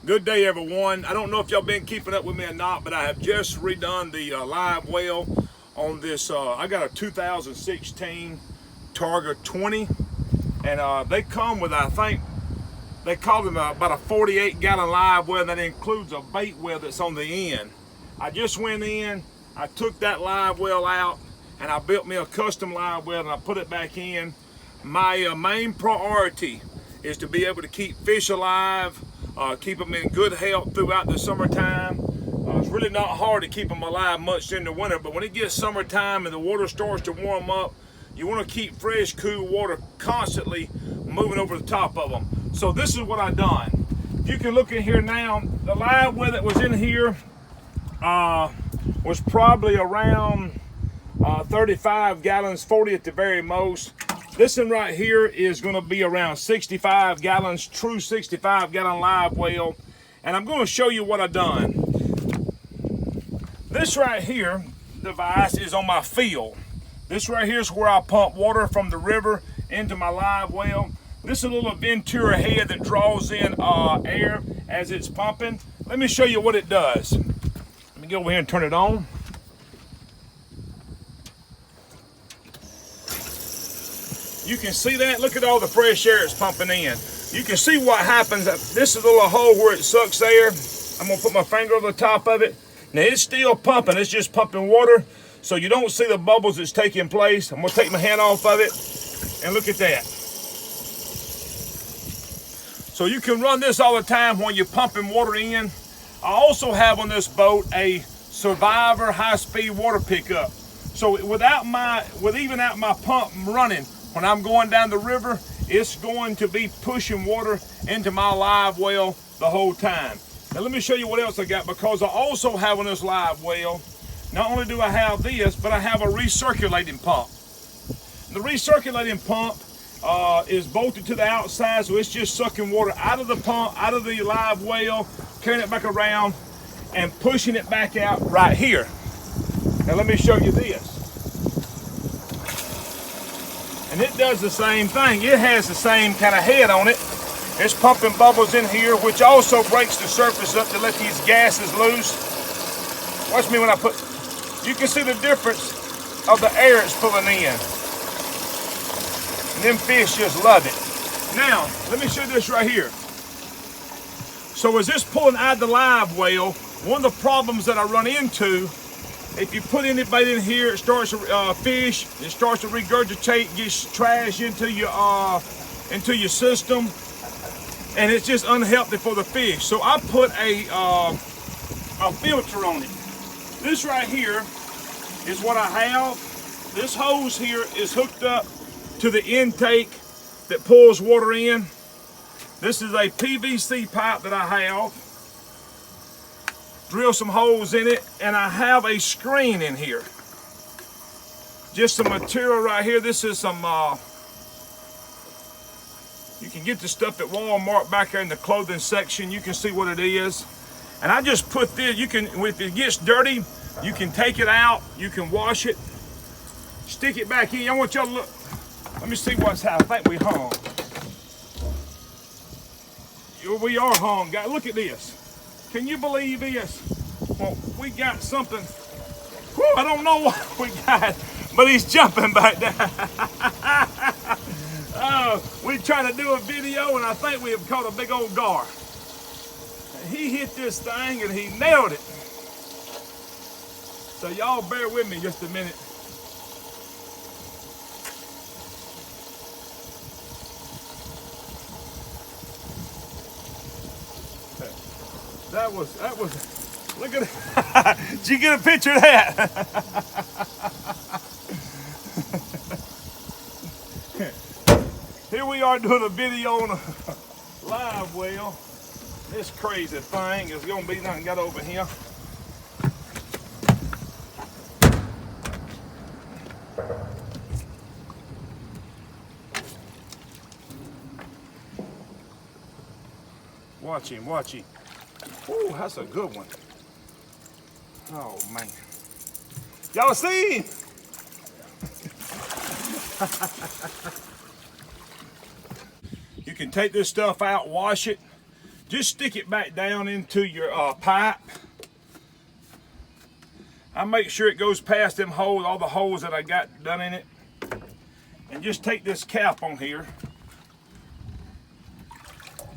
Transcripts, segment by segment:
Good day, everyone. I don't know if y'all been keeping up with me or not, but I have just redone the live well on this. I got a 2016 Targa 20, and they come with, I think, they call them about a 48-gallon live well. That includes a bait well that's on the end. I just went in, I took that live well out, and I built me a custom live well, and I put it back in. My main priority is to be able to keep fish alive, keep them in good health throughout the summertime. It's really not hard to keep them alive much during the winter, but when it gets summertime and the water starts to warm up, you want to keep fresh, cool water constantly moving over the top of them. So this is what I done. If you can look in here now, the live well that was in here was probably around 35 gallons, 40 at the very most. This one right here is going to be around 65 gallons, true 65 gallon live well. And I'm going to show you what I've done. This right here device is on my field. This right here is where I pump water from the river into my live well. This is a little Ventura head that draws in air as it's pumping. Let me show you what it does. Let me go over here and turn it on. You can see that. Look at all the fresh air it's pumping in. You can see what happens. This is a little hole where it sucks air. I'm going to put my finger over the top of it. Now it's still pumping. It's just pumping water. So you don't see the bubbles that's taking place. I'm going to take my hand off of it. And look at that. So you can run this all the time when you're pumping water in. I also have on this boat a Survivor high-speed water pickup. So without my pump running, when I'm going down the river, it's going to be pushing water into my live well the whole time. Now let me show you what else I got, because I also have on this live well, not only do I have this, but I have a recirculating pump. The recirculating pump is bolted to the outside, so it's just sucking water out of the pump, out of the live well, carrying it back around, and pushing it back out right here. Now let me show you this. And it does the same thing. It has the same kind of head on it. It's pumping bubbles in here, which also breaks the surface up to let these gases loose. Watch me when I put, you can see the difference of the air it's pulling in. And them fish just love it. Now, let me show you this right here. So as this pulling out of the live well, one of the problems that I run into, if you put any bait in here, it starts to fish. It starts to regurgitate, gets trash into your system, and it's just unhealthy for the fish. So I put a filter on it. This right here is what I have. This hose here is hooked up to the intake that pulls water in. This is a PVC pipe that I have. Drill some holes in it, and I have a screen in here. Just some material right here. This is some, you can get the stuff at Walmart back there in the clothing section. You can see what it is. And I just put this, you can, if it gets dirty, you can take it out, you can wash it, stick it back in. I want y'all to look. Let me see what's happening. I think we hung. We are hung, guys. Look at this. Can you believe this? Well, we got something. Whew, I don't know what we got, but he's jumping back there. We're trying to do a video, and I think we have caught a big old gar. He hit this thing, and he nailed it. So y'all bear with me just a minute. That was, look at it. Did you get a picture of that? Here we are doing a video on a live well. This crazy thing is gonna be nothing got over here. Watch him, watch him. Ooh, that's a good one. Oh, man. Y'all see him? You can take this stuff out, wash it, just stick it back down into your pipe. I make sure it goes past them holes, all the holes that I got done in it. And just take this cap on here.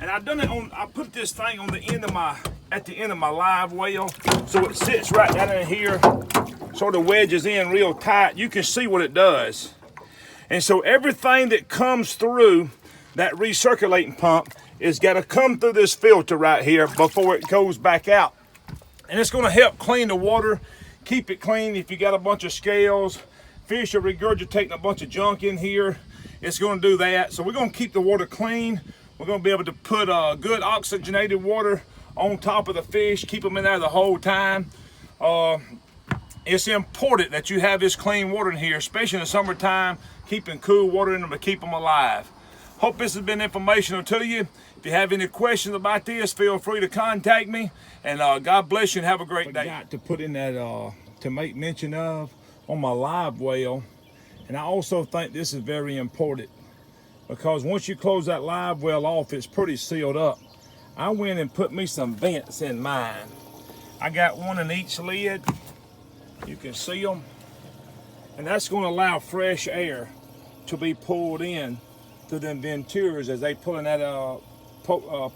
And I put this thing on the end of at the end of my live well, so it sits right down in here, sort of wedges in real tight. You can see what it does. And so everything that comes through that recirculating pump is got to come through this filter right here before it goes back out. And it's going to help clean the water, keep it clean. If you got a bunch of scales, fish are regurgitating a bunch of junk in here, it's going to do that. So we're going to keep the water clean. We're going to be able to put good oxygenated water on top of the fish, keep them in there the whole time. It's important that you have this clean water in here, especially in the summertime, keeping cool water in them to keep them alive. Hope this has been informational to you. If you have any questions about this, feel free to contact me. And God bless you and have a great day. Got to put in that to make mention of on my live well. And I also think this is very important, because once you close that live well off, it's pretty sealed up. I went and put me some vents in mine. I got one in each lid. You can see them. And that's going to allow fresh air to be pulled in through them ventures as they pulling that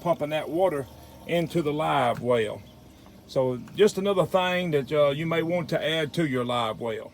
pumping that water into the live well. So just another thing that you may want to add to your live well.